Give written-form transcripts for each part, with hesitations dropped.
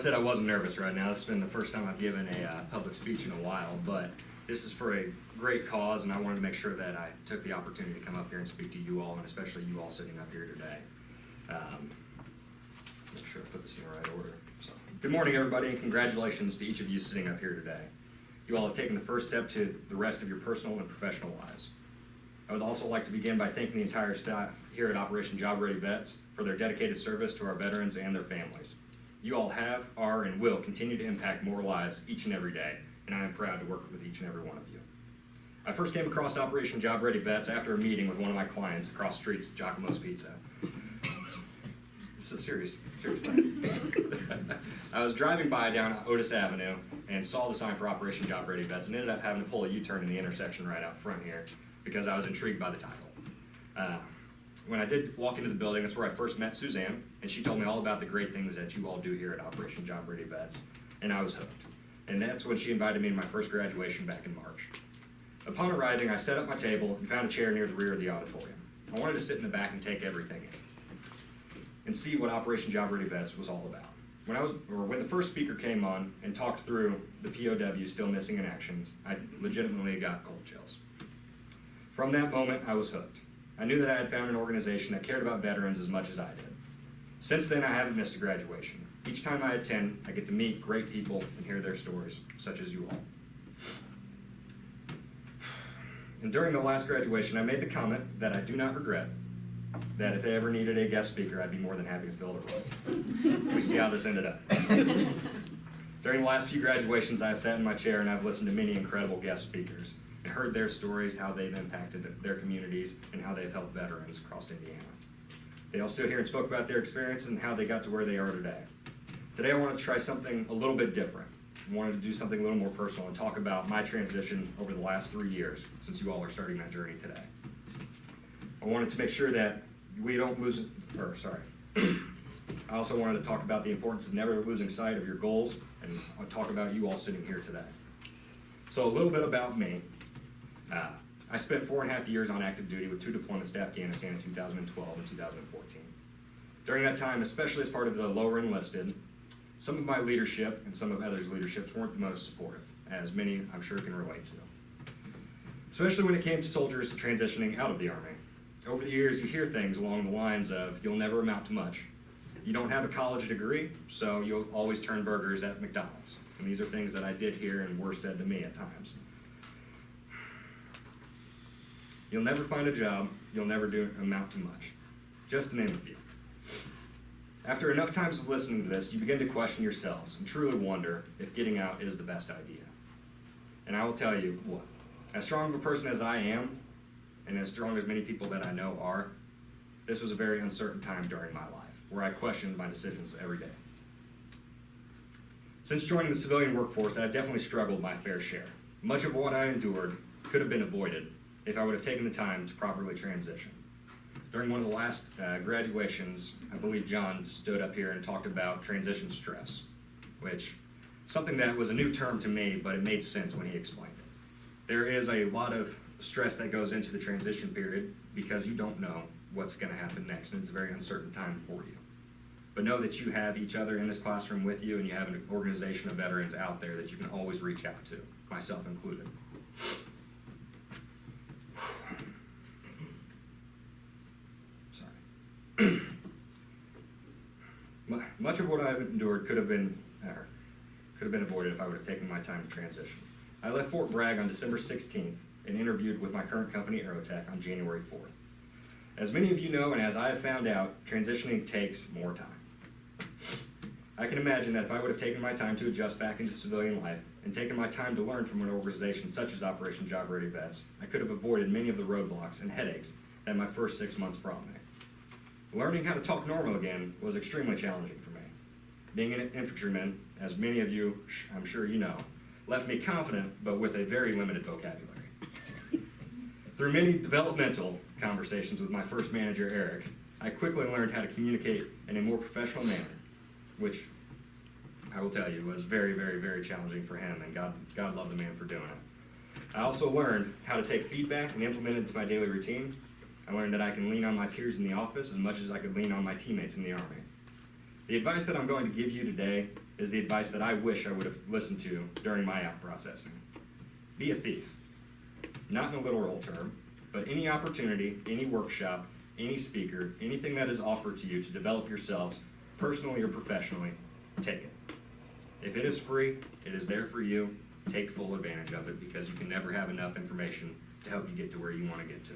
said I wasn't nervous right now. This has been the first time I've given a public speech in a while, but this is for a great cause, and I wanted to make sure that I took the opportunity to come up here and speak to you all, and especially you all sitting up here today. Make sure I put this in the right order. So, good morning, everybody, and congratulations to each of you sitting up here today. You all have taken the first step to the rest of your personal and professional lives. I would also like to begin by thanking the entire staff here at Operation Job Ready Vets for their dedicated service to our veterans and their families. You all have, are, and will continue to impact more lives each and every day, and I am proud to work with each and every one of you. I first came across Operation Job Ready Vets after a meeting with one of my clients across streets at Giacomo's Pizza. This is a serious thing. I was driving by down Otis Avenue and saw the sign for Operation Job Ready Vets and ended up having to pull a U-turn in the intersection right out front here because I was intrigued by the title. When I did walk into the building, that's where I first met Suzanne, and she told me all about the great things that you all do here at Operation Job Ready Vets, and I was hooked. And that's when she invited me to my first graduation back in March. Upon arriving, I set up my table and found a chair near the rear of the auditorium. I wanted to sit in the back and take everything in and see what Operation Job Ready Vets was all about. When the first speaker came on and talked through the POW still missing in action, I legitimately got cold chills. From that moment, I was hooked. I knew that I had found an organization that cared about veterans as much as I did. Since then, I haven't missed a graduation. Each time I attend, I get to meet great people and hear their stories, such as you all. And during the last graduation, I made the comment that I do not regret, that if they ever needed a guest speaker, I'd be more than happy to fill the role. We see how this ended up. During the last few graduations, I've sat in my chair and I've listened to many incredible guest speakers and heard their stories, how they've impacted their communities, and how they've helped veterans across Indiana. They all stood here and spoke about their experience and how they got to where they are today. Today I wanted to try something a little bit different. I wanted to do something a little more personal and talk about my transition over the last 3 years since you all are starting that journey today. I wanted to make sure that we don't lose, I also wanted to talk about the importance of never losing sight of your goals, and I'll talk about you all sitting here today. So a little bit about me. I spent 4.5 years on active duty with 2 deployments to Afghanistan in 2012 and 2014. During that time, especially as part of the lower enlisted, some of my leadership and some of others' leaderships weren't the most supportive, as many I'm sure can relate to. Especially when it came to soldiers transitioning out of the Army. Over the years, you hear things along the lines of, you'll never amount to much. You don't have a college degree, so you'll always turn burgers at McDonald's. And these are things that I did hear and were said to me at times. You'll never find a job, you'll never amount to much. Just to name a few. After enough times of listening to this, you begin to question yourselves and truly wonder if getting out is the best idea. And I will tell you what, as strong of a person as I am, and as strong as many people that I know are, this was a very uncertain time during my life, where I questioned my decisions every day. Since joining the civilian workforce, I've definitely struggled my fair share. Much of what I endured could have been avoided if I would have taken the time to properly transition. During one of the last graduations, I believe John stood up here and talked about transition stress, which something that was a new term to me, but it made sense when he explained it. There is a lot of stress that goes into the transition period because you don't know what's going to happen next, and it's a very uncertain time for you. But know that you have each other in this classroom with you, and you have an organization of veterans out there that you can always reach out to, myself included. Sorry. Much of what I've endured could have been avoided if I would have taken my time to transition. I left Fort Bragg on December 16th and interviewed with my current company, Aerotech, on January 4th. As many of you know, and as I have found out, transitioning takes more time. I can imagine that if I would have taken my time to adjust back into civilian life and taken my time to learn from an organization such as Operation Job Ready Vets, I could have avoided many of the roadblocks and headaches that my first 6 months brought me. Learning how to talk normal again was extremely challenging for me. Being an infantryman, as many of you, I'm sure you know, left me confident but with a very limited vocabulary. Through many developmental conversations with my first manager, Eric, I quickly learned how to communicate in a more professional manner, which I will tell you was very, very, very challenging for him, and God love the man for doing it. I also learned how to take feedback and implement it into my daily routine. I learned that I can lean on my peers in the office as much as I could lean on my teammates in the Army. The advice that I'm going to give you today is the advice that I wish I would have listened to during my out processing. Be a thief. Not in a literal term, but any opportunity, any workshop, any speaker, anything that is offered to you to develop yourselves, personally or professionally, take it. If it is free, it is there for you. Take full advantage of it, because you can never have enough information to help you get to where you want to get to.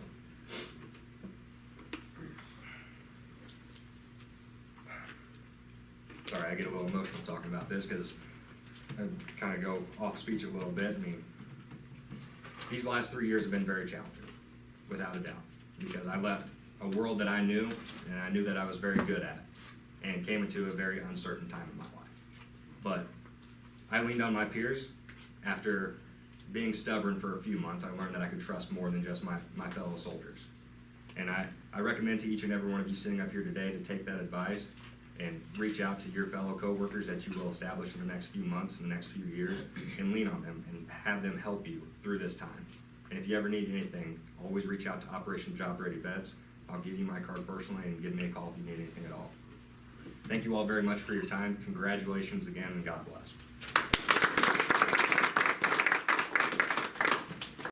Sorry, I get a little emotional talking about this because I kind of go off speech a little bit. I mean, these last 3 years have been very challenging, without a doubt, because I left a world that I knew and I knew that I was very good at, and came into a very uncertain time in my life. But I leaned on my peers. After being stubborn for a few months, I learned that I could trust more than just my fellow soldiers. And I recommend to each and every one of you sitting up here today to take that advice and reach out to your fellow coworkers that you will establish in the next few months, in the next few years, and lean on them and have them help you through this time. And if you ever need anything, always reach out to Operation Job Ready Vets. I'll give you my card personally, and give me a call if you need anything at all. Thank you all very much for your time. Congratulations again, and God bless.